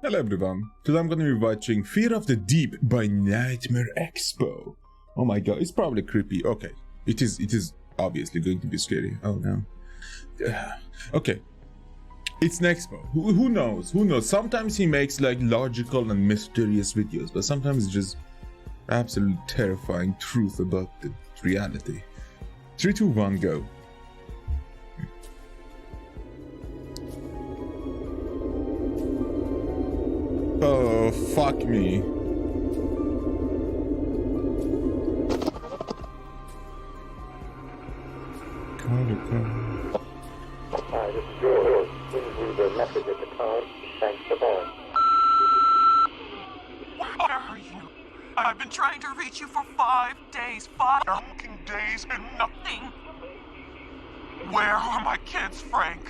Hello everyone, today I'm gonna be watching Fear of the Deep by Nexpo. Oh my god, it's probably creepy. Okay, it is obviously going to be scary. Oh no. Okay, it's Nexpo. Who knows? Who knows? Sometimes he makes like logical and mysterious videos, but sometimes it's just absolute terrifying truth about the reality. 3, 2, 1, go. Oh, fuck me. This is George. Please leave a message at the tone. Thanks for calling. Where are you? I've been trying to reach you for 5 days. 5 fucking days and nothing. Where are my kids, Frank?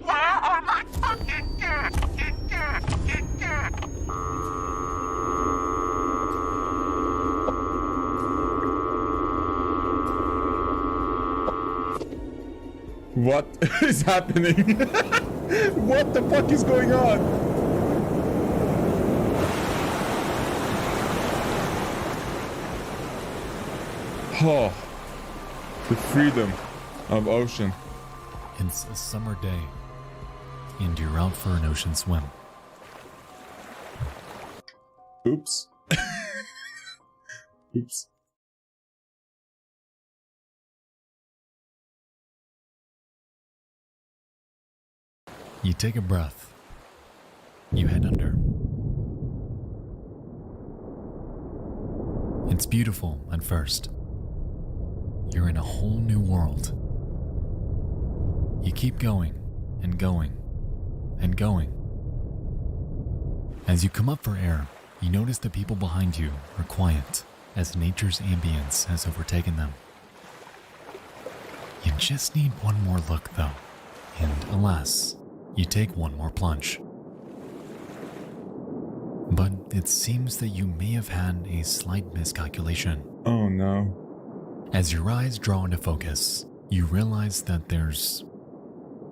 Where are my fucking kids? What is happening? What the fuck is going on? Oh, the freedom of ocean. It's a summer day, and you're out for an ocean swim. Oops. Oops. You take a breath. You head under. It's beautiful at first. You're in a whole new world. You keep going and going and going. As you come up for air, you notice the people behind you are quiet as nature's ambience has overtaken them. You just need one more look though, and alas, you take one more plunge. But it seems that you may have had a slight miscalculation. Oh no. As your eyes draw into focus, you realize that there's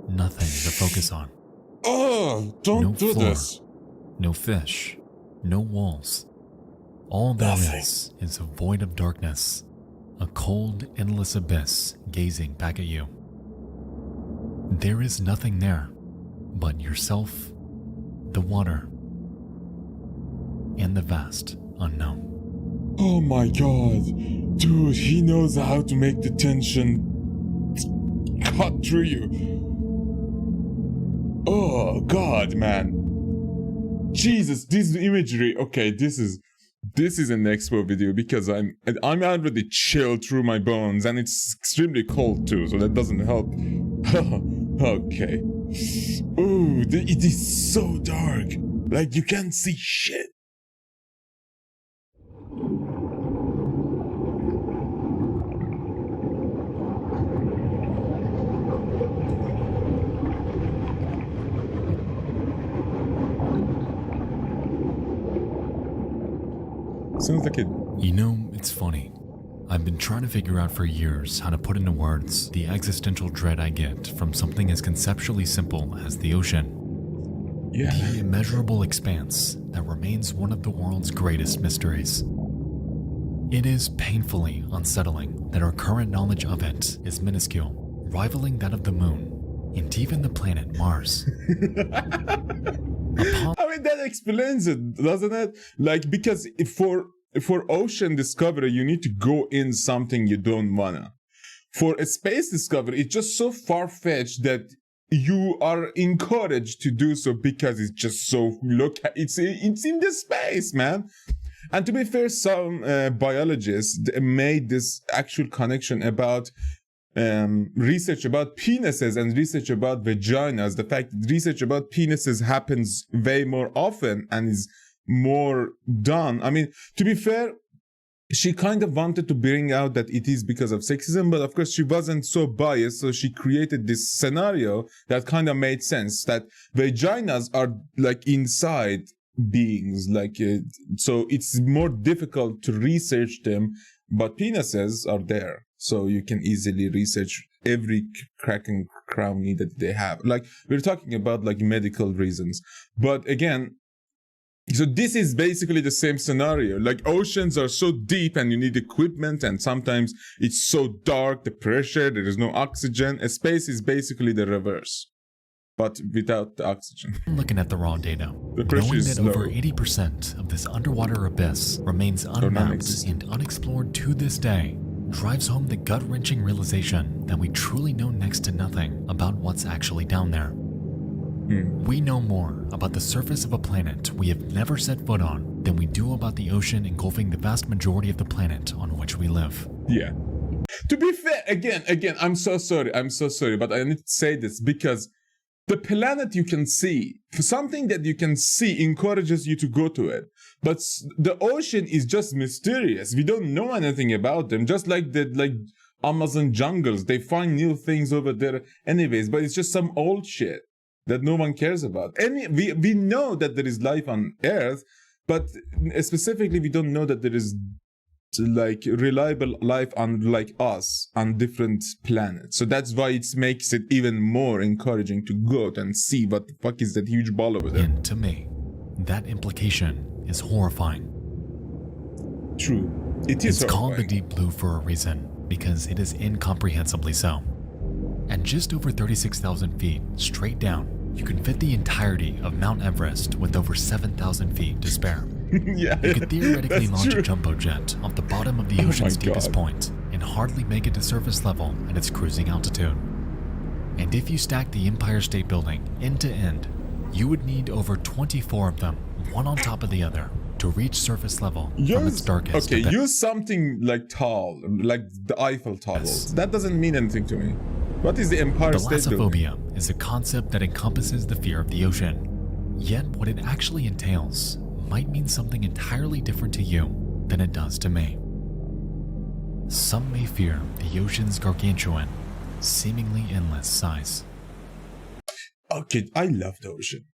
nothing to focus on. Oh, don't No do floor, this. no fish, no walls. All there is a void of darkness, a cold, endless abyss gazing back at you. There is nothing there but yourself, the water, and the vast unknown. Oh my god. Dude, he knows how to make the tension cut through you. Oh god, man. Jesus, this imagery. Okay, this is an Nexpo video because I'm already chilled through my bones and it's extremely cold too, so that doesn't help. Okay. Ooh, it is so dark. Like you can't see shit. Sounds like it. You know, it's funny. I've been trying to figure out for years how to put into words the existential dread I get from something as conceptually simple as the ocean. Yeah. The immeasurable expanse that remains one of the world's greatest mysteries. It is painfully unsettling that our current knowledge of it is minuscule, rivaling that of the moon and even the planet Mars. I mean, that explains it, doesn't it? Like, because for ocean discovery, you need to go in something you don't wanna. For a space discovery, it's just so far-fetched that you are encouraged to do so because it's just so it's in the space, man. And to be fair, some biologists made this actual connection about research about penises and research about vaginas. The fact that research about penises happens way more often and is more done. I mean, to be fair, she kind of wanted to bring out that it is because of sexism, but of course she wasn't so biased, so she created this scenario that kind of made sense, that vaginas are like inside beings, like so it's more difficult to research them, but penises are there, so you can easily research every crack and cranny that they have. Like, we're talking about like medical reasons, but again, So this is basically the same scenario. Like oceans are so deep and you need equipment, and sometimes it's so dark, the pressure, there is no oxygen. A space is basically the reverse, but without the oxygen. Looking at the raw data, The pressure knowing is that over low. 80% of this underwater abyss remains unmapped non-existent. and unexplored to this day, drives home the gut-wrenching realization that we truly know next to nothing about what's actually down there. We know more about the surface of a planet we have never set foot on than we do about the ocean engulfing the vast majority of the planet on which we live. Yeah. To be fair, again, I'm so sorry, but I need to say this because the planet you can see, something that you can see encourages you to go to it. But the ocean is just mysterious. We don't know anything about them. Just like the Amazon jungles, they find new things over there anyways, but it's just some old shit that no one cares about. We know that there is life on Earth, but specifically we don't know that there is like reliable life unlike us on different planets. So that's why it makes it even more encouraging to go out and see what the fuck is that huge ball over there. And to me, that implication is horrifying. True. It is It's called the horrifying. deep blue for a reason, because it is incomprehensibly so. At just over 36,000 feet straight down, you can fit the entirety of Mount Everest with over 7,000 feet to spare. Yeah, You could theoretically that's launch true. a jumbo jet off the bottom of the Oh my ocean's deepest God. point and hardly make it to surface level at its cruising altitude. And if you stack the Empire State Building end to end, you would need over 24 of them, one on top of the other, to reach surface level from its darkest. Okay, abyss. use something like tall, like the Eiffel Tower. Yes. That doesn't mean anything to me. What is the Empire State Building? Thalassophobia is a concept that encompasses the fear of the ocean. Yet what it actually entails might mean something entirely different to you than it does to me. Some may fear the ocean's gargantuan, seemingly endless size. Okay, I love the ocean.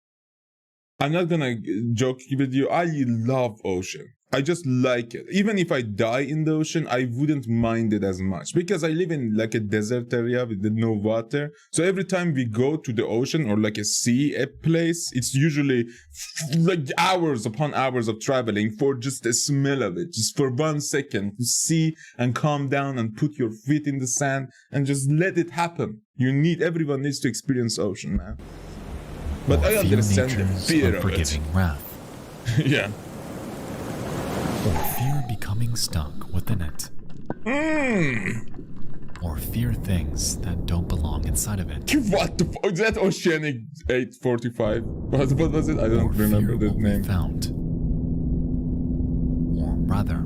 I'm not gonna joke with you. I love ocean. I just like it. Even if I die in the ocean, I wouldn't mind it as much because I live in like a desert area with no water. So every time we go to the ocean or like a place, it's usually like hours upon hours of traveling for just the smell of it, just for 1 second to see and calm down and put your feet in the sand and just let it happen. Everyone needs to experience ocean, man. But Or I fear understand the nature's fear of it. unforgiving wrath, Yeah. or fear becoming stuck within it, or fear things that don't belong inside of it, What the fuck? Is that Oceanic 845? What was it? I or don't remember fear the what we name. found, or rather,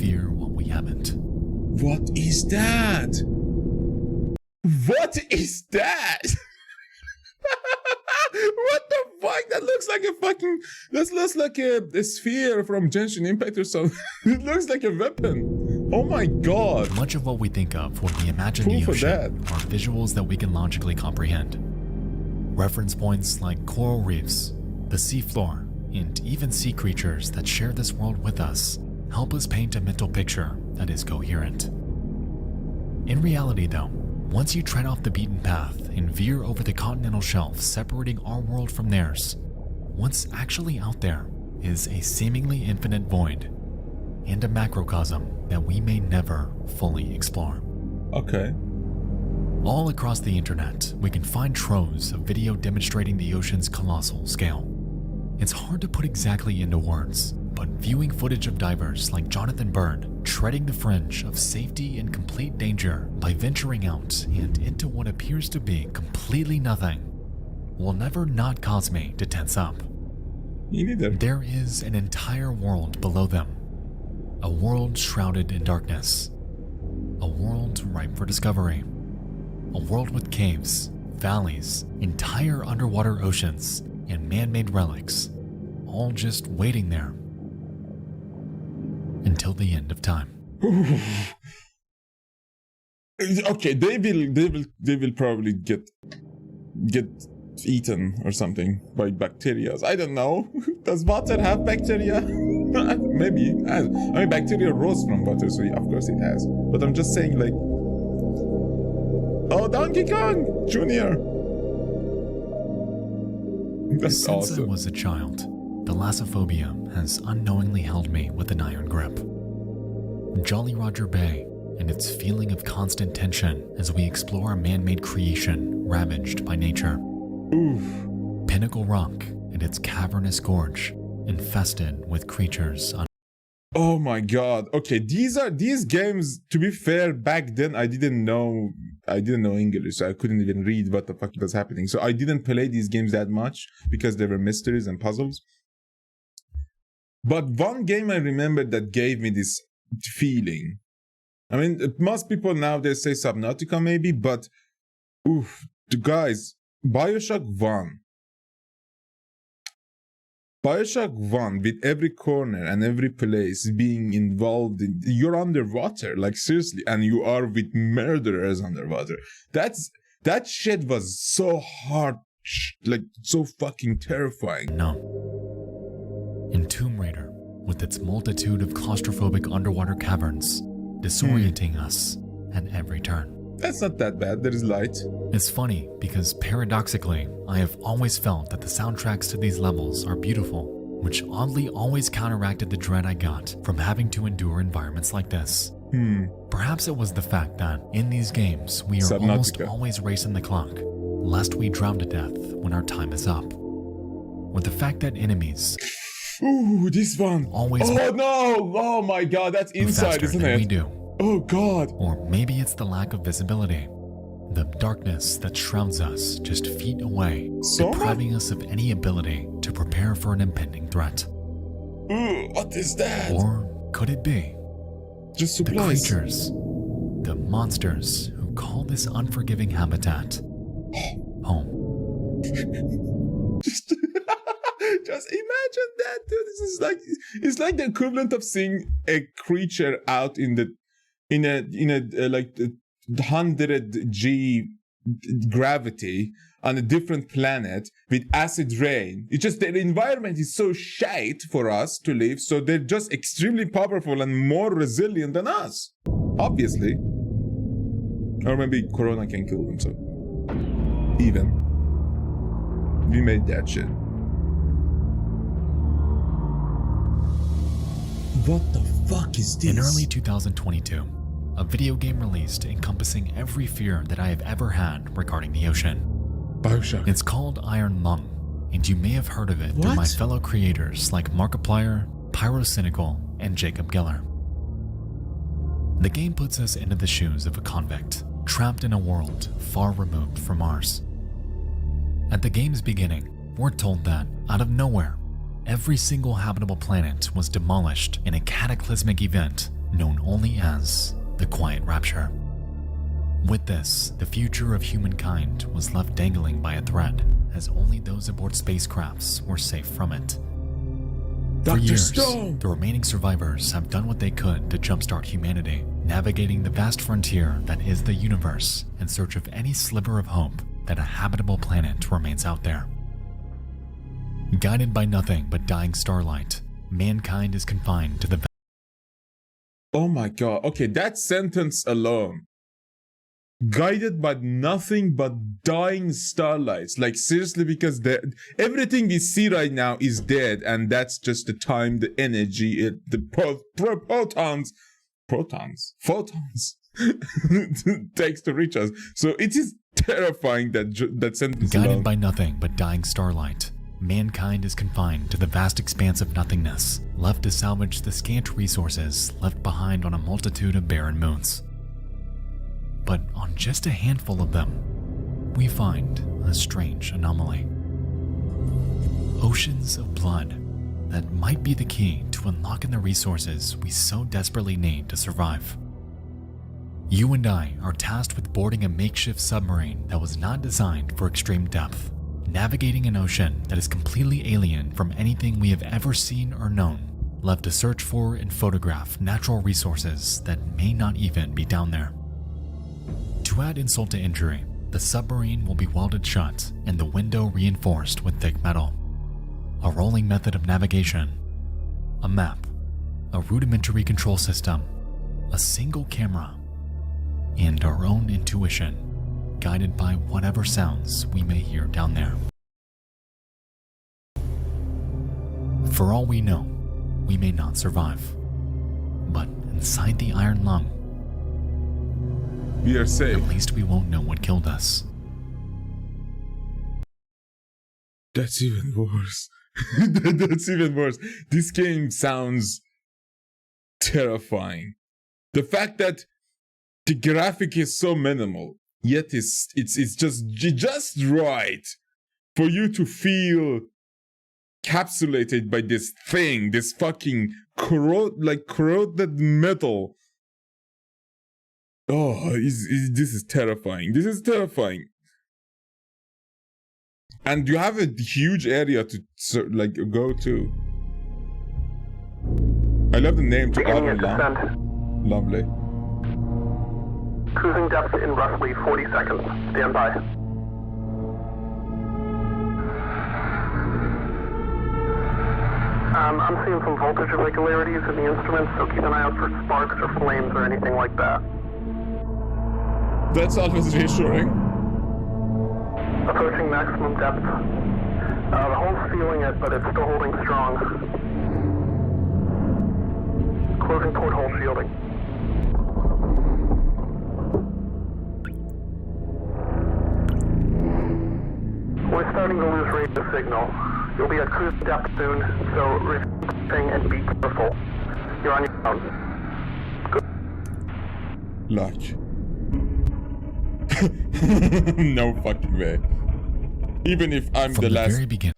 fear what we haven't. What is that? What is that? What the fuck? That looks like a fucking... That looks like a sphere from Genshin Impact or something. It looks like a weapon. Oh my god. Much of what we think of when we imagine Cool the for ocean that. are visuals that we can logically comprehend. Reference points like coral reefs, the seafloor, and even sea creatures that share this world with us help us paint a mental picture that is coherent. In reality, though, once you tread off the beaten path and veer over the continental shelf separating our world from theirs, what's actually out there is a seemingly infinite void and a macrocosm that we may never fully explore. Okay. All across the internet, we can find troves of video demonstrating the ocean's colossal scale. It's hard to put exactly into words, but viewing footage of divers like Jonathan Bird treading the fringe of safety and complete danger by venturing out and into what appears to be completely nothing will never not cause me to tense up. Me neither. There is an entire world below them, a world shrouded in darkness, a world ripe for discovery, a world with caves, valleys, entire underwater oceans, and man-made relics, all just waiting there until the end of time. Okay, they will probably get eaten or something by bacteria. I don't know. Does water have bacteria? Maybe it has. I mean, bacteria rose from water, so of course it has. But I'm just saying, like, oh, Donkey Kong Jr. That's Since I awesome. was a child, Thalassophobia has unknowingly held me with an iron grip. Jolly Roger Bay and its feeling of constant tension as we explore a man-made creation ravaged by nature. Oof. Pinnacle Rock and its cavernous gorge infested with creatures. Oh my god. Okay, these games, to be fair, back then I didn't know English, so I couldn't even read what the fuck was happening. So I didn't play these games that much because they were mysteries and puzzles. But one game I remember that gave me this feeling. I mean, most people nowadays say Subnautica maybe, but oof, guys, BioShock 1. BioShock 1, with every corner and every place being involved in, you're underwater, like seriously, and you are with murderers underwater. That shit was so hard, like so fucking terrifying. No. In Tomb Raider, with its multitude of claustrophobic underwater caverns, disorienting us at every turn. That's not that bad, there is light. It's funny because paradoxically, I have always felt that the soundtracks to these levels are beautiful, which oddly always counteracted the dread I got from having to endure environments like this. Perhaps it was the fact that in these games we are almost always racing the clock, lest we drown to death when our time is up. Or the fact that enemies Ooh, this one. Always. Oh no! Oh my god, that's inside, isn't it? We do. Oh god. Or maybe it's the lack of visibility. The darkness that shrouds us just feet away, depriving us of any ability to prepare for an impending threat. Ooh, what is that? Or could it be just the supplies. creatures, the monsters who call this unforgiving habitat home? Just imagine that, dude. This is like, it's like the equivalent of seeing a creature out in a like 100 g gravity on a different planet with acid rain. It's just the environment is so shite for us to live, so they're just extremely powerful and more resilient than us, obviously. Or maybe Corona can kill them, so even we made that shit. What the fuck is this? In early 2022, a video game released encompassing every fear that I have ever had regarding the ocean. BioShock. It's called Iron Lung, and you may have heard of it through my fellow creators like Markiplier, Pyrocynical, and Jacob Geller. The game puts us into the shoes of a convict, trapped in a world far removed from ours. At the game's beginning, we're told that, out of nowhere, every single habitable planet was demolished in a cataclysmic event known only as the Quiet Rapture. With this, the future of humankind was left dangling by a thread, as only those aboard spacecrafts were safe from it. For years, the remaining survivors have done what they could to jumpstart humanity, navigating the vast frontier that is the universe in search of any sliver of hope that a habitable planet remains out there. Guided by nothing but dying starlight, mankind is confined to the... Oh my god. Okay, that sentence alone. Guided by nothing but dying starlights. Like seriously, because everything we see right now is dead, and that's just the time, the energy, photons takes to reach us. So it is terrifying that sentence Guided alone. by nothing but dying starlight, mankind is confined to the vast expanse of nothingness, left to salvage the scant resources left behind on a multitude of barren moons. But on just a handful of them, we find a strange anomaly. Oceans of blood that might be the key to unlocking the resources we so desperately need to survive. You and I are tasked with boarding a makeshift submarine that was not designed for extreme depth, navigating an ocean that is completely alien from anything we have ever seen or known, left to search for and photograph natural resources that may not even be down there. To add insult to injury, the submarine will be welded shut and the window reinforced with thick metal. A rolling method of navigation, a map, a rudimentary control system, a single camera, and our own intuition, guided by whatever sounds we may hear down there. For all we know, we may not survive. But inside the iron lung, We are safe. at least we won't know what killed us. That's even worse. That's even worse. This game sounds terrifying. The fact that the graphic is so minimal, yet it's just right for you to feel capsulated by this thing, this fucking corroded metal. Oh, this is terrifying. This is terrifying. And you have a huge area to go to. I love the name to Beginning Iron your Lung. descent. Lovely. Cruising depth in roughly 40 seconds. Stand by. I'm seeing some voltage irregularities in the instruments, so keep an eye out for sparks or flames or anything like that. That's always reassuring. Approaching maximum depth. The hull's feeling it, but it's still holding strong. Closing porthole shielding. We're starting to lose radio signal. You'll be at cruise depth soon, so reflecting and be careful. You're on your own. Luck. No fucking way. Even if I'm From the the last very beginning,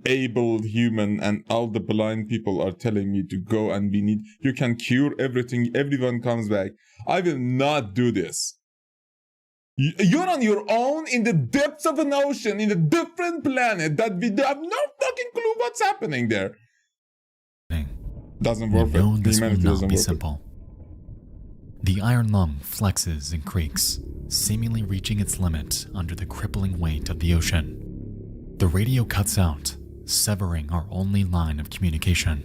able human and all the blind people are telling me to go and you can cure everything, everyone comes back, I will not do this. You're on your own in the depths of an ocean, in a different planet that we have no fucking clue what's happening there. Doesn't we work. know this will Humanity not doesn't be work. simple. The iron lung flexes and creaks, seemingly reaching its limit under the crippling weight of the ocean. The radio cuts out, severing our only line of communication,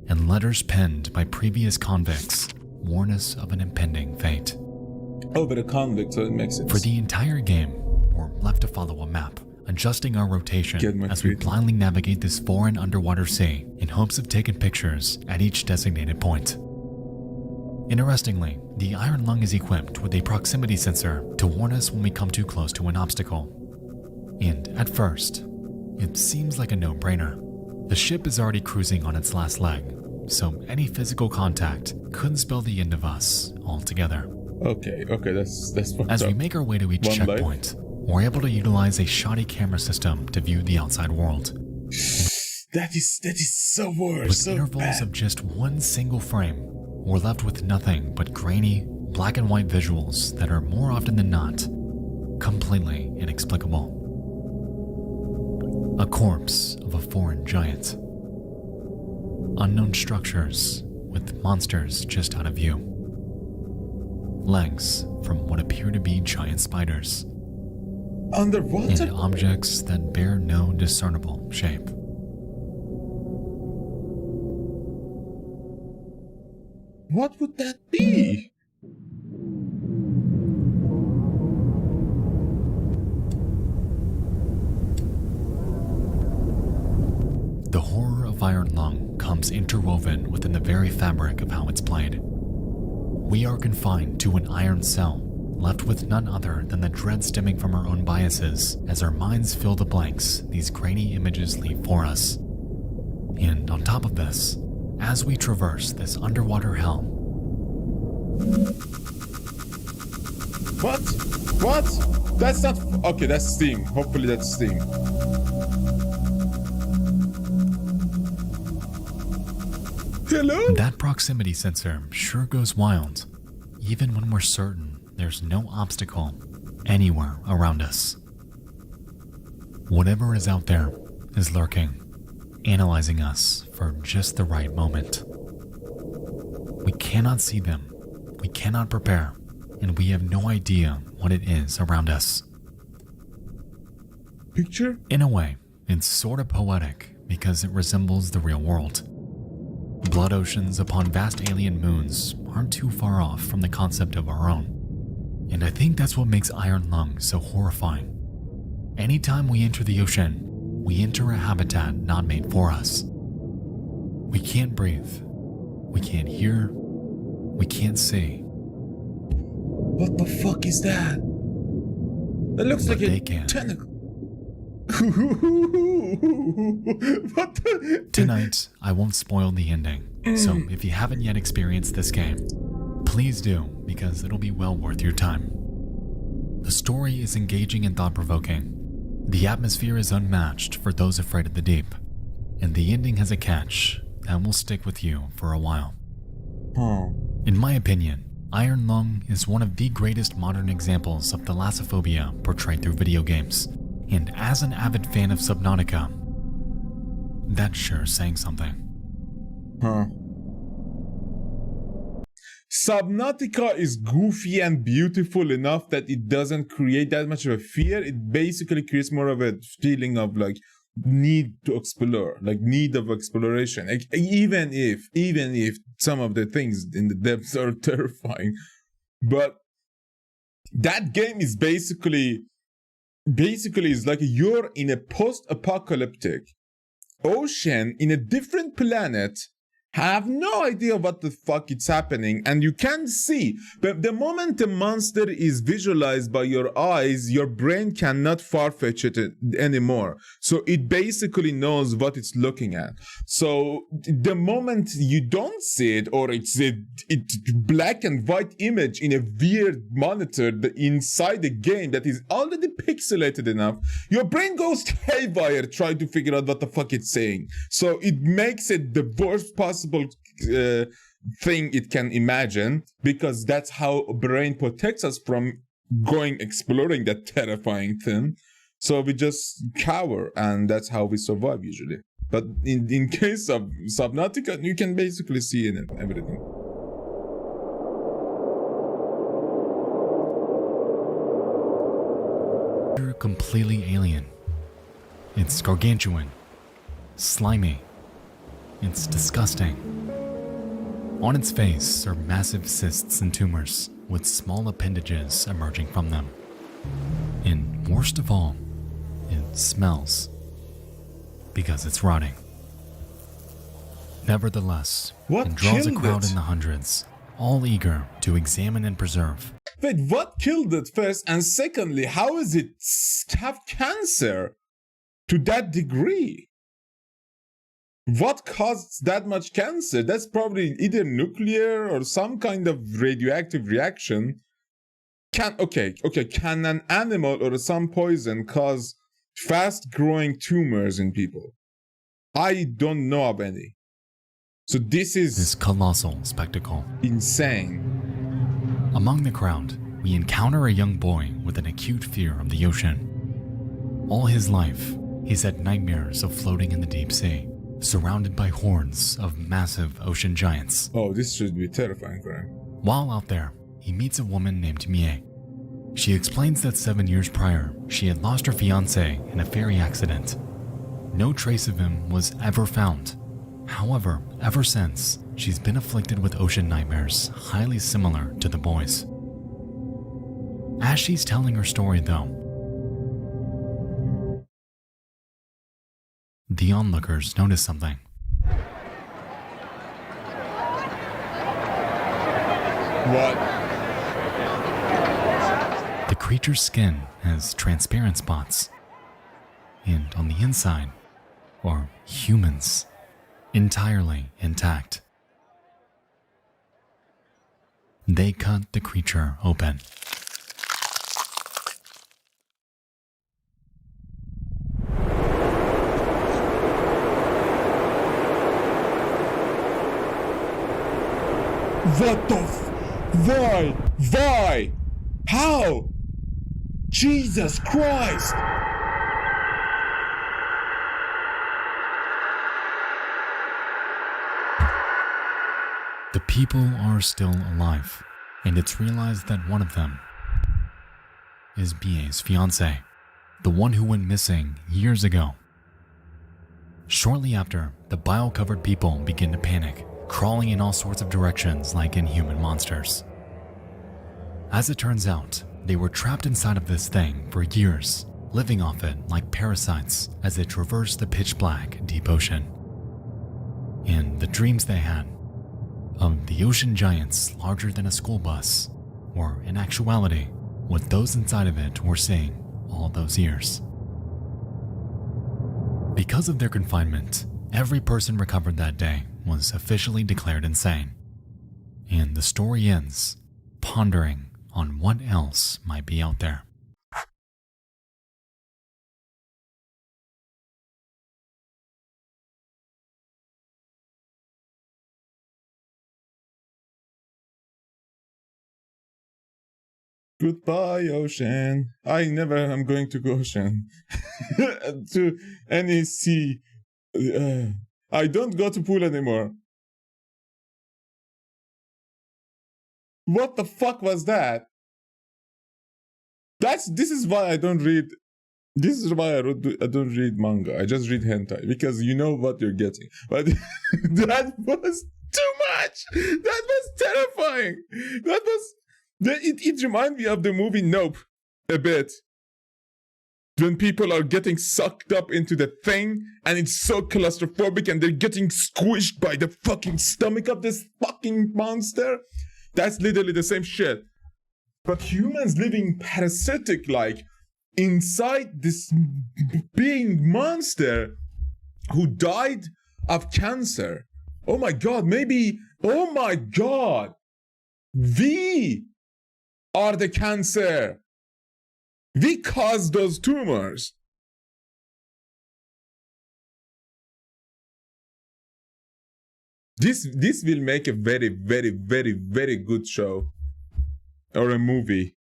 and letters penned by previous convicts warn us of an impending fate. Oh, but a convict, so it makes sense. For the entire game, we're left to follow a map, adjusting our rotation Get my as we feet. blindly navigate this foreign underwater sea in hopes of taking pictures at each designated point. Interestingly, the iron lung is equipped with a proximity sensor to warn us when we come too close to an obstacle. And at first, it seems like a no-brainer. The ship is already cruising on its last leg, so any physical contact could spell the end of us altogether. Okay, that's fucked As we up. make our way to each One life. checkpoint, we're able to utilize a shoddy camera system to view the outside world. That is so worse, With so intervals bad. of just one single frame, we're left with nothing but grainy, black and white visuals that are more often than not completely inexplicable. A corpse of a foreign giant. Unknown structures with monsters just out of view. Legs from what appear to be giant spiders. Underwater? And objects that bear no discernible shape. What would that be? The horror of Iron Lung comes interwoven within the very fabric of how it's played. We are confined to an iron cell, left with none other than the dread stemming from our own biases as our minds fill the blanks these grainy images leave for us. And on top of this, as we traverse this underwater hell, What? What? That's not... Okay, that's Steam. Hopefully that's Steam. Hello? that proximity sensor sure goes wild, even when we're certain there's no obstacle anywhere around us. Whatever is out there is lurking, analyzing us for just the right moment. We cannot see them, we cannot prepare, and we have no idea what it is around us. Picture? In a way, it's sort of poetic because it resembles the real world. Blood oceans upon vast alien moons aren't too far off from the concept of our own. And I think that's what makes Iron Lung so horrifying. Anytime we enter the ocean, we enter a habitat not made for us. We can't breathe. We can't hear. We can't see. What the fuck is that? That looks But like they a can. tentacle. What the? Tonight, I won't spoil the ending, so if you haven't yet experienced this game, please do, because it'll be well worth your time. The story is engaging and thought-provoking. The atmosphere is unmatched for those afraid of the deep, and the ending has a catch that will stick with you for a while. Huh. In my opinion, Iron Lung is one of the greatest modern examples of thalassophobia portrayed through video games, and as an avid fan of Subnautica, that's sure saying something. Huh. Subnautica is goofy and beautiful enough that it doesn't create that much of a fear. It basically creates more of a feeling of like need to explore, like need of exploration. Like, even if some of the things in the depths are terrifying, but that game is basically is like you're in a post-apocalyptic ocean in a different planet, have no idea what the fuck is happening, and you can't see. But the moment the monster is visualized by your eyes, your brain cannot farfetch it anymore. So it basically knows what it's looking at. So the moment you don't see it, or it's a black and white image in a weird monitor inside the game that is already pixelated enough, your brain goes haywire trying to figure out what the fuck it's saying. So it makes it the worst possible thing it can imagine, because that's how brain protects us from going exploring that terrifying thing. So we just cower, and that's how we survive usually. But in case of Subnautica, you can basically see in it everything. They're completely alien. It's gargantuan, slimy. It's disgusting. On its face are massive cysts and tumors, with small appendages emerging from them. And worst of all, it smells. Because it's rotting. Nevertheless, What it draws a killed crowd it? in the hundreds, all eager to examine and preserve. Wait, what killed it first? And secondly, how is it have cancer to that degree? What caused that much cancer? That's probably either nuclear or some kind of radioactive reaction. Can an animal or some poison cause fast-growing tumors in people? I don't know of any. So this is Colossal spectacle. insane. Among the crowd, we encounter a young boy with an acute fear of the ocean. All his life, he's had nightmares of floating in the deep sea, surrounded by hordes of massive ocean giants. Oh, this should be terrifying for him. While out there, he meets a woman named Mie. She explains that 7 years prior, she had lost her fiancé in a ferry accident. No trace of him was ever found. However, ever since, she's been afflicted with ocean nightmares highly similar to the boys. As she's telling her story though, the onlookers notice something. What? The creature's skin has transparent spots, and on the inside are humans, entirely intact. They cut the creature open. What the Why? Why? How? Jesus Christ! The people are still alive, and it's realized that one of them is Bie's fiancé, the one who went missing years ago. Shortly after, the bile-covered people begin to panic, crawling in all sorts of directions like inhuman monsters. As it turns out, they were trapped inside of this thing for years, living off it like parasites as they traverse the pitch-black deep ocean. And the dreams they had of the ocean giants larger than a school bus were, in actuality, what those inside of it were seeing all those years. Because of their confinement, every person recovered that day was officially declared insane. And the story ends pondering on what else might be out there. Goodbye, ocean. I never am going to go ocean. To any sea. I don't go to pool anymore. What the fuck was that? This is why I don't read. This is why I don't read manga. I just read hentai because you know what you're getting. But that was too much. That was terrifying. That was. It reminded me of the movie Nope a bit. When people are getting sucked up into the thing and it's so claustrophobic and they're getting squished by the fucking stomach of this fucking monster. That's literally the same shit. But humans living parasitic like inside this being monster who died of cancer. Oh my god, maybe, oh my god. We are the cancer. We cause those tumors. This will make a very, very, very, very good show. Or a movie.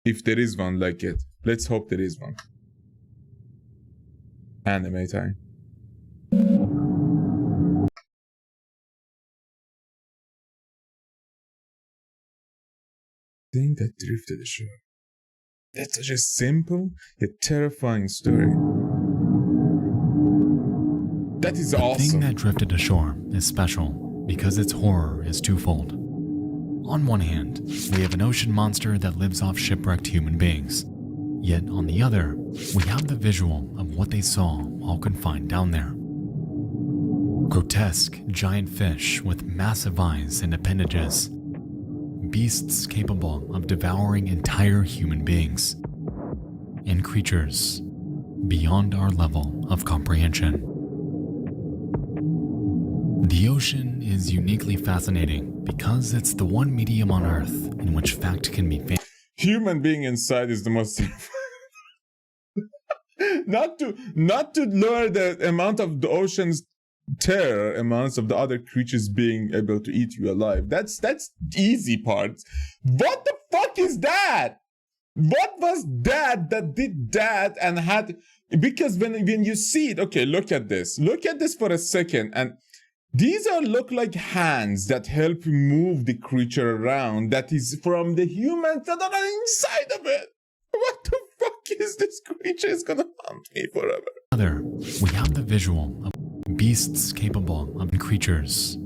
If there is one like it. Let's hope there is one. Anime time. Thing that drifted ashore. That's such a simple yet terrifying story. That is awesome. The thing that drifted ashore is special because its horror is twofold. On one hand, we have an ocean monster that lives off shipwrecked human beings. Yet on the other, we have the visual of what they saw while confined down there. Grotesque giant fish with massive eyes and appendages. Beasts capable of devouring entire human beings. And creatures beyond our level of comprehension. The ocean is uniquely fascinating because it's the one medium on Earth in which fact can be found. Human being inside is the most not to lower the amount of the ocean's terror, amounts of the other creatures being able to eat you alive. That's easy part. What the fuck is that? What was that did that and had, because when you see it, okay, look at this for a second, and these look like hands that help move the creature around that is from the humans that are inside of it. What the fuck is this creature is gonna haunt me forever? Other, we have the visual of beasts capable of creatures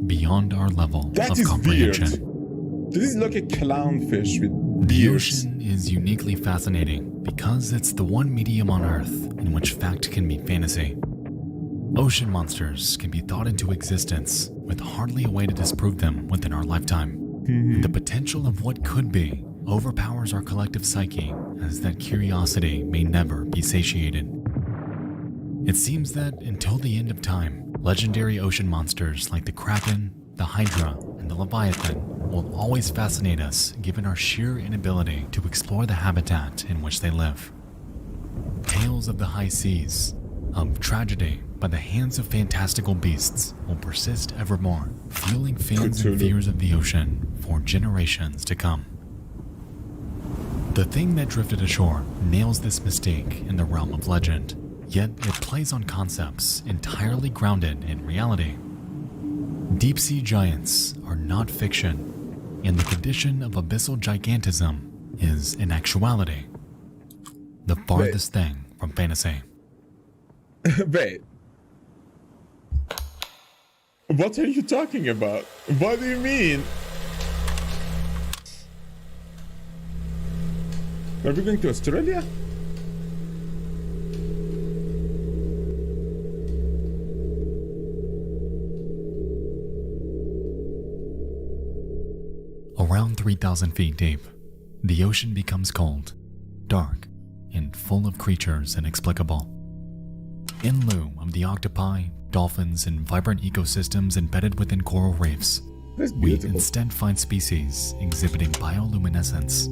beyond our level that of is comprehension. Weird. This is like a clownfish with The beards. ocean is uniquely fascinating because it's the one medium on Earth in which fact can meet fantasy. Ocean monsters can be thought into existence with hardly a way to disprove them within our lifetime. The potential of what could be overpowers our collective psyche as that curiosity may never be satiated. It seems that until the end of time, legendary ocean monsters like the Kraken, the Hydra, and the Leviathan will always fascinate us given our sheer inability to explore the habitat in which they live. Tales of the high seas, of tragedy by the hands of fantastical beasts will persist evermore, fueling fans and fears of the ocean for generations to come. The thing that drifted ashore nails this mystique in the realm of legend, yet it plays on concepts entirely grounded in reality. Deep-sea giants are not fiction, and the condition of abyssal gigantism is, in actuality, the farthest thing from fantasy. Wait. What are you talking about? What do you mean? Are we going to Australia? Around 3,000 feet deep, the ocean becomes cold, dark, and full of creatures inexplicable. In lieu of the octopi, dolphins, and vibrant ecosystems embedded within coral reefs, That's we beautiful. instead find species exhibiting bioluminescence,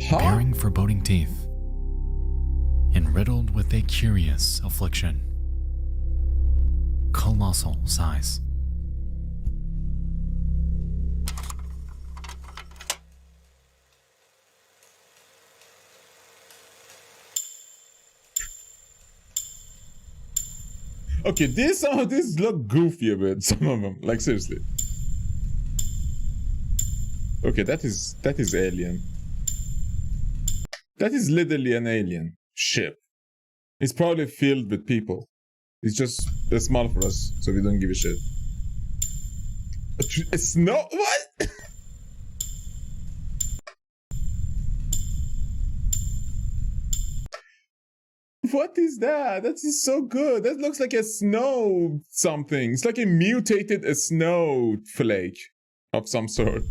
Huh? bearing foreboding teeth, and riddled with a curious affliction. Colossal size. Okay, some of these look goofy a bit. Some of them, like seriously. Okay, that is alien. That is literally an alien ship. It's probably filled with people. It's just small for us, so we don't give a shit. A snow? What? What is that? That is so good. That looks like a snow something. It's like a mutated snowflake of some sort.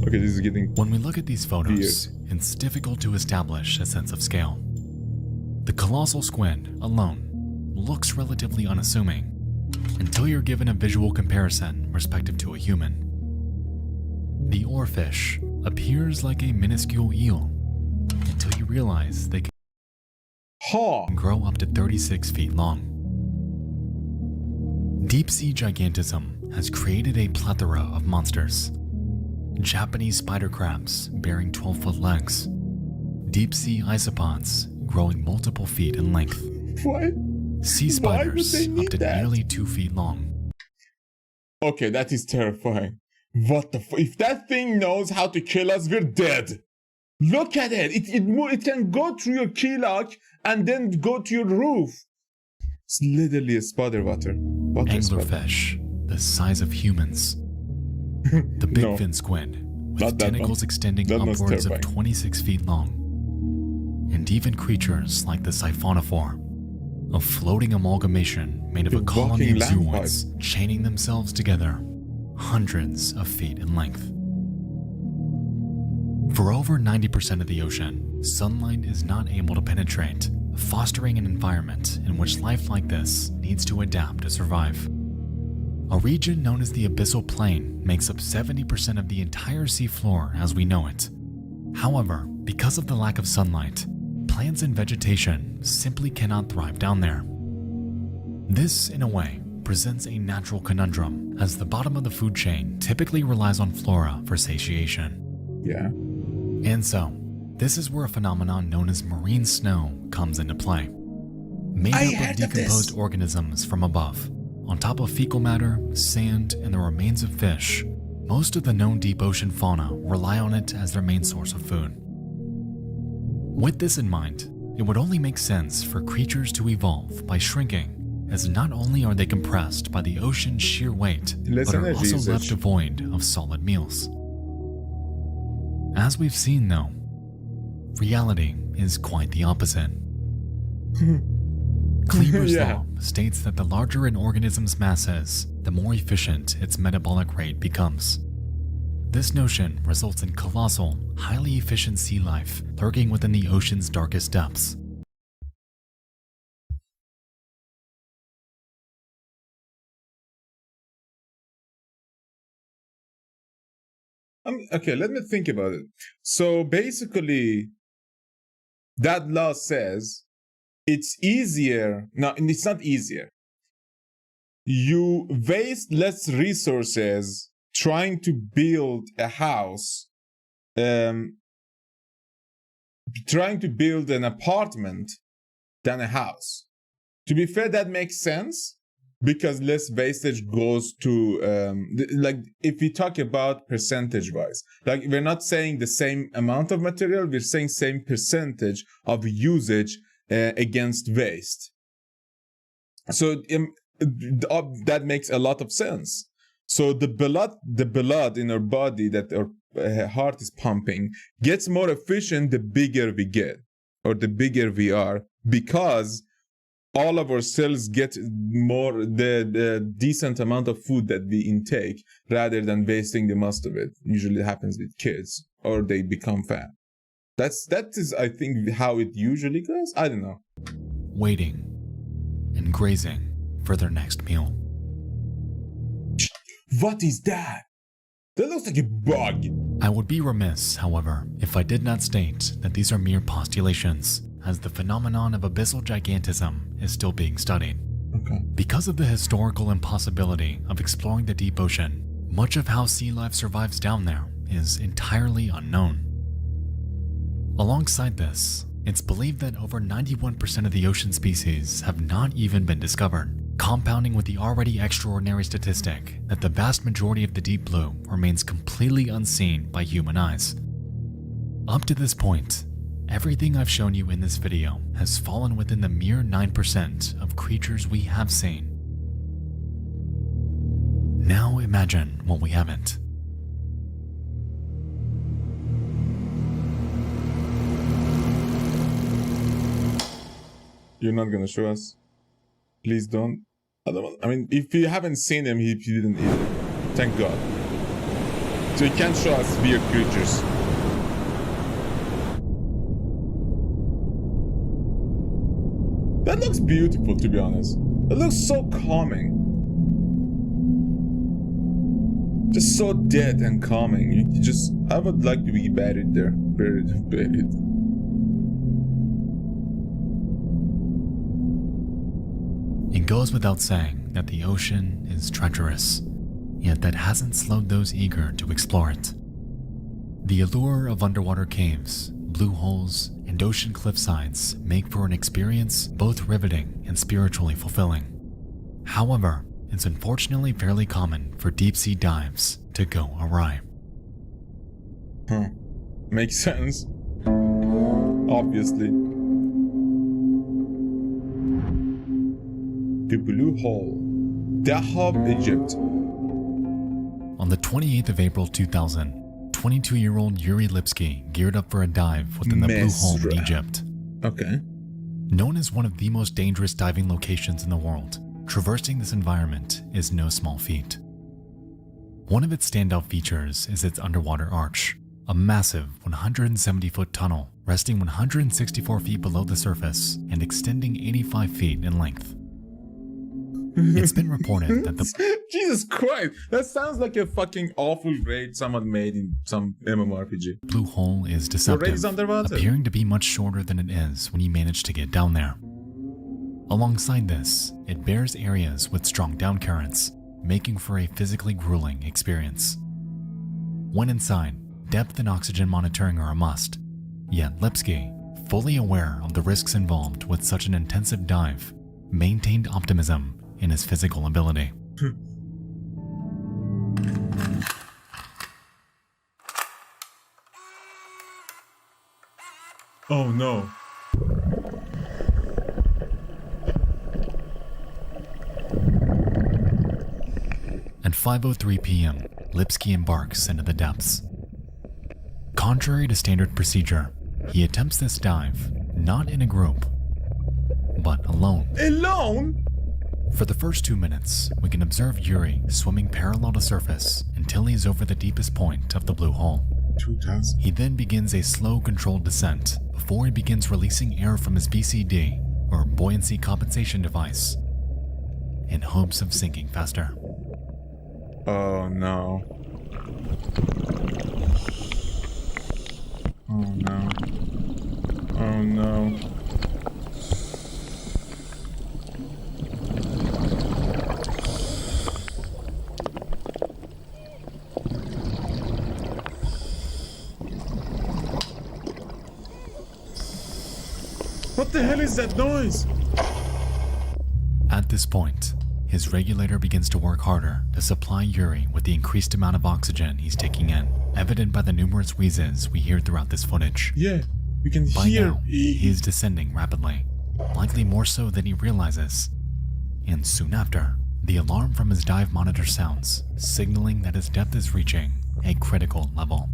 Okay, this is getting... When we look at these photos, it's difficult to establish a sense of scale. The colossal squid alone looks relatively unassuming until you're given a visual comparison respective to a human. The oarfish appears like a minuscule eel until you realize they can grow up to 36 feet long. Deep-sea gigantism has created a plethora of monsters. Japanese spider crabs bearing 12-foot legs, deep-sea isopods growing multiple feet in length, What? sea Why would spiders they up need to that? nearly 2 feet long. Okay, that is terrifying. What the If that thing knows how to kill us, we're dead. Look at it. It can go through your key lock and then go to your roof. It's literally a spider water. Anglerfish, the size of humans. The big No. fin squid, Not with that tentacles one. extending That one's upwards of terrifying. 26 feet long. And even creatures like the siphonophore, a floating amalgamation made of The a colony walking of lamp zooids chaining themselves together, hundreds of feet in length. For over 90% of the ocean, sunlight is not able to penetrate, fostering an environment in which life like this needs to adapt to survive. A region known as the Abyssal Plain makes up 70% of the entire seafloor as we know it. However, because of the lack of sunlight, plants and vegetation simply cannot thrive down there. This, in a way, presents a natural conundrum, as the bottom of the food chain typically relies on flora for satiation. Yeah. And so, this is where a phenomenon known as marine snow comes into play. Made I up of heard of this. decomposed organisms from above, on top of fecal matter, sand, and the remains of fish, most of the known deep ocean fauna rely on it as their main source of food. With this in mind, it would only make sense for creatures to evolve by shrinking, as not only are they compressed by the ocean's sheer weight, Less but are energy also usage. left devoid of solid meals. As we've seen though, reality is quite the opposite. Kleber's Yeah. law states that the larger an organism's mass is, the more efficient its metabolic rate becomes. This notion results in colossal, highly efficient sea life lurking within the ocean's darkest depths. Okay, let me think about it. So basically, that law says it's easier. No, it's not easier. You waste less resources trying to build a house, trying to build an apartment than a house. To be fair, that makes sense because less wastage goes to, like, if we talk about percentage wise, like, we're not saying the same amount of material, we're saying same percentage of usage against waste. So that makes a lot of sense. So the blood in our body that our heart is pumping gets more efficient the bigger we get or the bigger we are, because all of our cells get more the decent amount of food that we intake rather than wasting the most of it. Usually happens with kids, or they become fat. That is, I think, how it usually goes. I don't know. Waiting and grazing for their next meal. What is that? That looks like a bug. I would be remiss, however, if I did not state that these are mere postulations, as the phenomenon of abyssal gigantism is still being studied. Okay. Because of the historical impossibility of exploring the deep ocean, much of how sea life survives down there is entirely unknown. Alongside this, it's believed that over 91% of the ocean species have not even been discovered, compounding with the already extraordinary statistic that the vast majority of the deep blue remains completely unseen by human eyes. Up to this point, everything I've shown you in this video has fallen within the mere 9% of creatures we have seen. Now imagine what we haven't. You're not gonna show us? Please don't. I mean, if you haven't seen him, he didn't eat it. Thank God. So you can't show us weird creatures. That looks beautiful, to be honest. It looks so calming. Just so dead and calming. You just, I would like to be buried there. Buried. It goes without saying that the ocean is treacherous, yet that hasn't slowed those eager to explore it. The allure of underwater caves, blue holes, and ocean cliffsides make for an experience both riveting and spiritually fulfilling. However, it's unfortunately fairly common for deep-sea dives to go awry. Makes sense. Obviously. The Blue Hole. Dahab, Egypt. On the 28th of April 2000, 22-year-old Yuri Lipsky geared up for a dive within the Blue Hole in Egypt. Okay. Known as one of the most dangerous diving locations in the world, traversing this environment is no small feat. One of its standout features is its underwater arch, a massive 170-foot tunnel resting 164 feet below the surface and extending 85 feet in length. It's been reported that the Jesus Christ, that sounds like a fucking awful raid someone made in some MMORPG. Blue Hole is deceptive, underwater, appearing to be much shorter than it is when you manage to get down there. Alongside this, it bears areas with strong down currents, making for a physically grueling experience. When inside, depth and oxygen monitoring are a must, yet Lipsky, fully aware of the risks involved with such an intensive dive, maintained optimism in his physical ability. Oh no. At 5:03 p.m., Lipsky embarks into the depths. Contrary to standard procedure, he attempts this dive not in a group, but alone. Alone? For the first 2 minutes, we can observe Yuri swimming parallel to surface until he's over the deepest point of the Blue Hole. 2000. He then begins a slow, controlled descent before he begins releasing air from his BCD, or buoyancy compensation device, in hopes of sinking faster. Oh no. Oh no. Oh no. What the hell is that noise? At this point, his regulator begins to work harder to supply Yuri with the increased amount of oxygen he's taking in, evident by the numerous wheezes we hear throughout this footage. Yeah, you can By hear. now, he is descending rapidly, likely more so than he realizes. And soon after, the alarm from his dive monitor sounds, signaling that his depth is reaching a critical level.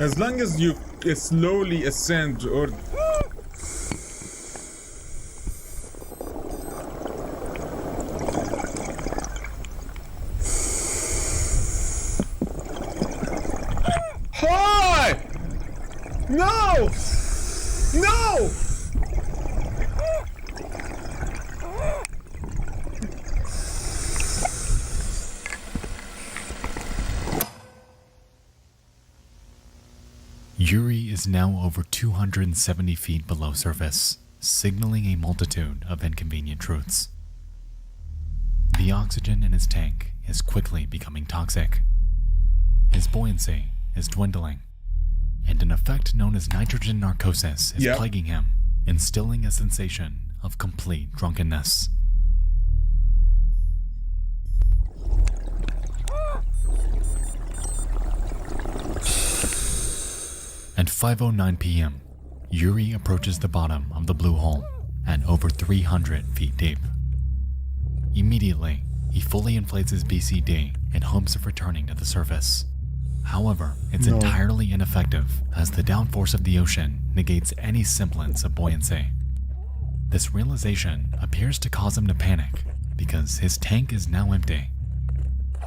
As long as you slowly ascend or... Hi! No! No! Yuri is now over 270 feet below surface, signaling a multitude of inconvenient truths. The oxygen in his tank is quickly becoming toxic. His buoyancy is dwindling, and an effect known as nitrogen narcosis is plaguing him, instilling a sensation of complete drunkenness. At 5:09 p.m., Yuri approaches the bottom of the blue hole at over 300 feet deep. Immediately, he fully inflates his BCD in hopes of returning to the surface. However, it's entirely ineffective as the downforce of the ocean negates any semblance of buoyancy. This realization appears to cause him to panic because his tank is now empty.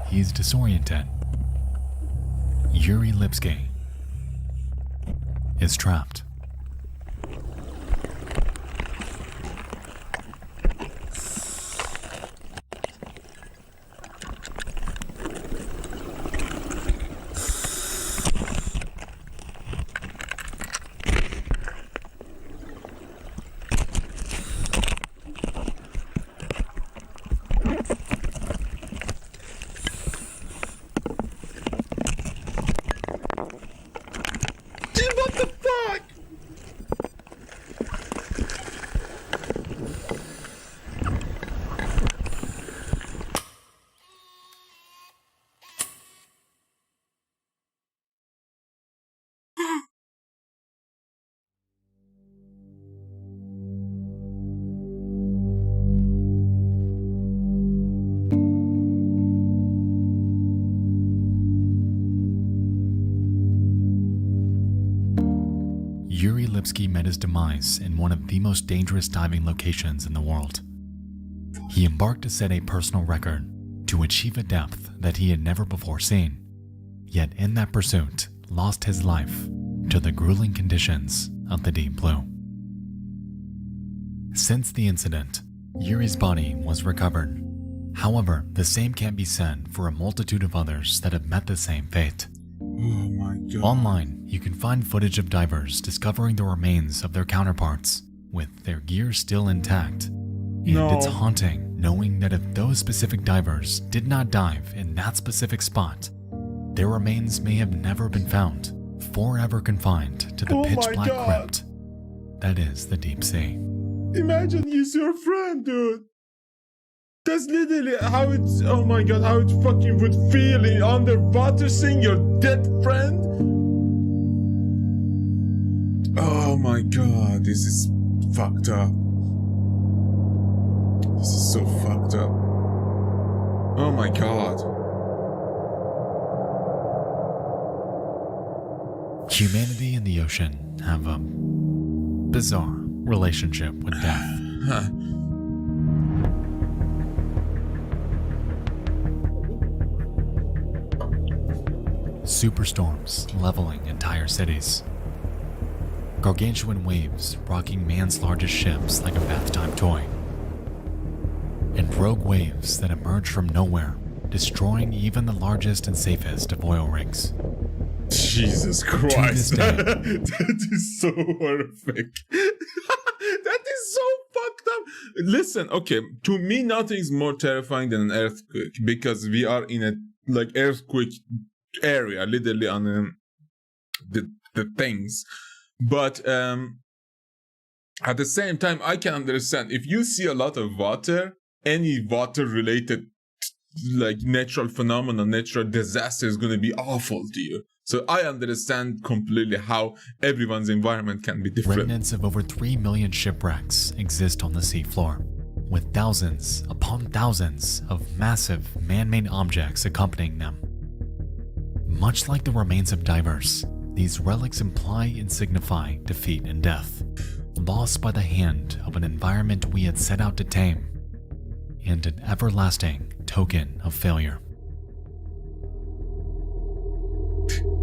He's disoriented. Yuri Lipsky is trapped. What the fuck? Yuri Lipsky met his demise in one of the most dangerous diving locations in the world. He embarked to set a personal record to achieve a depth that he had never before seen, yet in that pursuit lost his life to the grueling conditions of the deep blue. Since the incident, Yuri's body was recovered. However, the same can't be said for a multitude of others that have met the same fate. Oh my god. Online, you can find footage of divers discovering the remains of their counterparts with their gear still intact. And it's haunting knowing that if those specific divers did not dive in that specific spot, their remains may have never been found, forever confined to the pitch black crypt that is the deep sea. Imagine he's your friend, dude. That's literally how it's, oh my god, how it fucking would feel in underwater seeing your dead friend. Oh my god, this is fucked up. This is so fucked up. Oh my god. Humanity and the ocean have a bizarre relationship with death. Superstorms leveling entire cities. Gargantuan waves rocking man's largest ships like a bathtime toy. And rogue waves that emerge from nowhere, destroying even the largest and safest of oil rigs. Jesus Christ. day. That is so horrific. That is so fucked up. Listen, okay, to me nothing's more terrifying than an earthquake because we are in a like earthquake area, literally on the things. But at the same time, I can understand if you see a lot of water, any water related like natural phenomenon, natural disaster is going to be awful to you. So I understand completely how everyone's environment can be different. Remnants of over 3 million shipwrecks exist on the seafloor, with thousands upon thousands of massive man-made objects accompanying them. Much like the remains of divers, these relics imply and signify defeat and death, lost by the hand of an environment we had set out to tame, and an everlasting token of failure.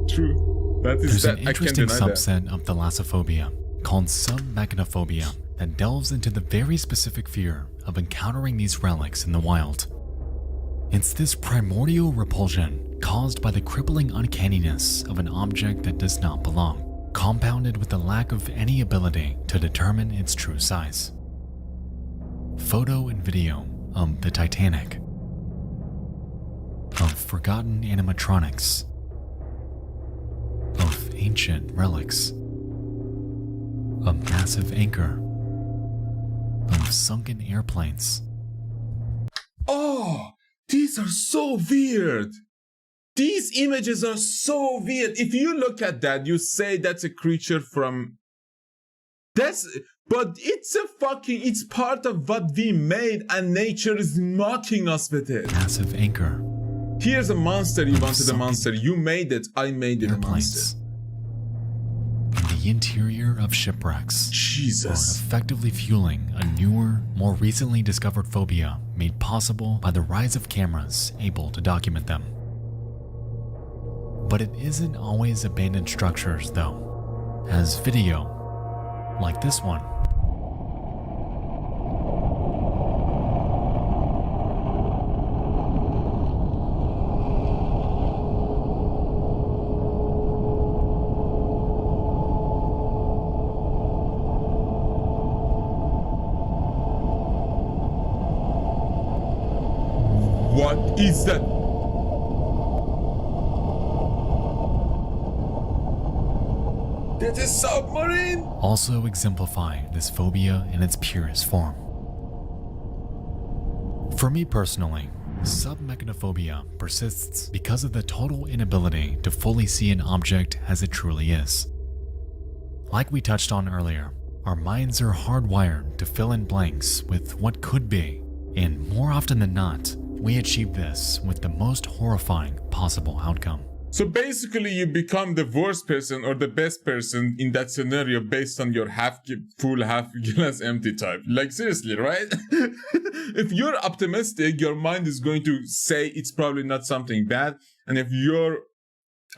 True. There's That an I can't interesting deny that. subset of thalassophobia called submechanophobia that delves into the very specific fear of encountering these relics in the wild. It's this primordial repulsion caused by the crippling uncanniness of an object that does not belong, compounded with the lack of any ability to determine its true size. Photo and video of the Titanic, of forgotten animatronics, of ancient relics, a massive anchor, of sunken airplanes. Oh, these are so weird. These images are so weird. If you look at that, you say that's a creature from... But it's part of what we made, and nature is mocking us with it. Massive anchor. Here's a monster, you wanted a monster. You made it, I made it a monster. In the interior of shipwrecks. Jesus. Are effectively fueling a newer, more recently discovered phobia made possible by the rise of cameras able to document them. But it isn't always abandoned structures, though, as video, like this one, What is that? That is submarine? also exemplify this phobia in its purest form. For me personally, submechanophobia persists because of the total inability to fully see an object as it truly is. Like we touched on earlier, our minds are hardwired to fill in blanks with what could be, and more often than not, we achieve this with the most horrifying possible outcome. So basically you become the worst person or the best person in that scenario based on your half full, half glass empty type. Like seriously, right? If you're optimistic, your mind is going to say it's probably not something bad. And if you're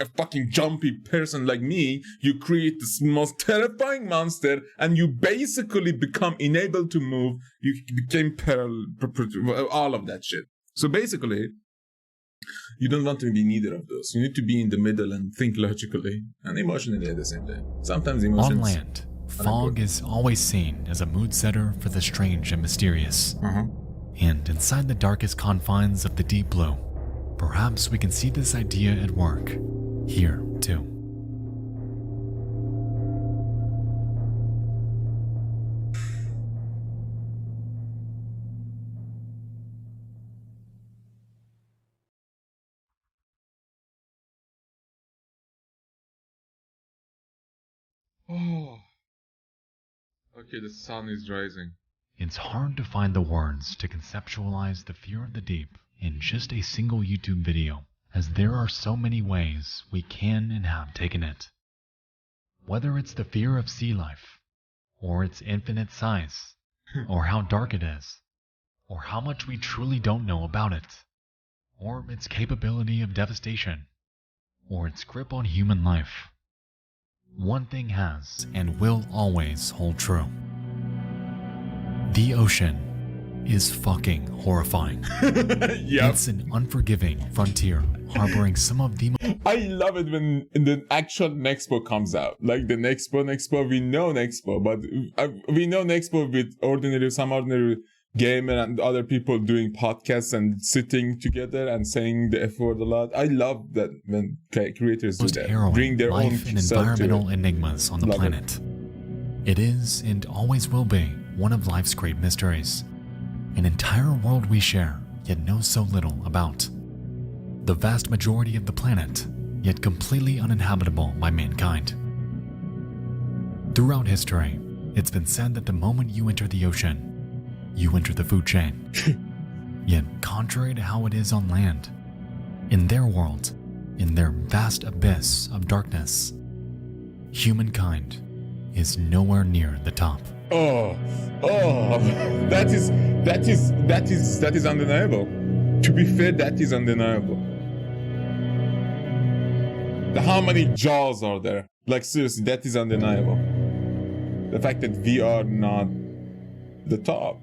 a fucking jumpy person like me, you create this most terrifying monster and you basically become unable to move. You became all of that shit. So basically, you don't want to be neither of those. You need to be in the middle and think logically and emotionally at the same time. Sometimes emotions... On land, fog is always seen as a mood setter for the strange and mysterious. And inside the darkest confines of the deep blue, perhaps we can see this idea at work here too. Oh. Okay, the sun is rising. It's hard to find the words to conceptualize the fear of the deep in just a single YouTube video, as there are so many ways we can and have taken it. Whether it's the fear of sea life, or its infinite size, or how dark it is, or how much we truly don't know about it, or its capability of devastation, or its grip on human life. One thing has and will always hold true. The ocean is fucking horrifying. Yep. It's an unforgiving frontier harboring some of the I love it when the actual Nexpo comes out. Like the Nexpo, we know Nexpo, but we know Nexpo with some ordinary gamer and other people doing podcasts and sitting together and saying the F word a lot. I love that when creators do most that. harrowing Bring their life own and self to environmental it. enigmas on the Love planet. It is and always will be one of life's great mysteries. An entire world we share, yet know so little about. The vast majority of the planet, yet completely uninhabitable by mankind. Throughout history, it's been said that the moment you enter the ocean, you enter the food chain. Yet, contrary to how it is on land, in their world, in their vast abyss of darkness, humankind is nowhere near the top. Oh, that is undeniable. To be fair, that is undeniable. How many jaws are there? Like seriously, that is undeniable. The fact that we are not the top.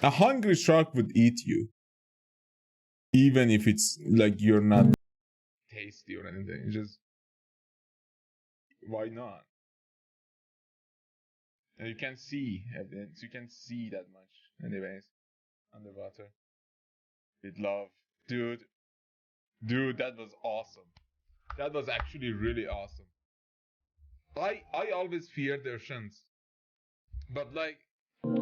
A hungry shark would eat you. Even if it's like you're not tasty or anything. It's just, why not? And you can see evidence. You can see that much. Anyways, underwater. With love. Dude, that was awesome. That was actually really awesome. I always feared the oceans. But like,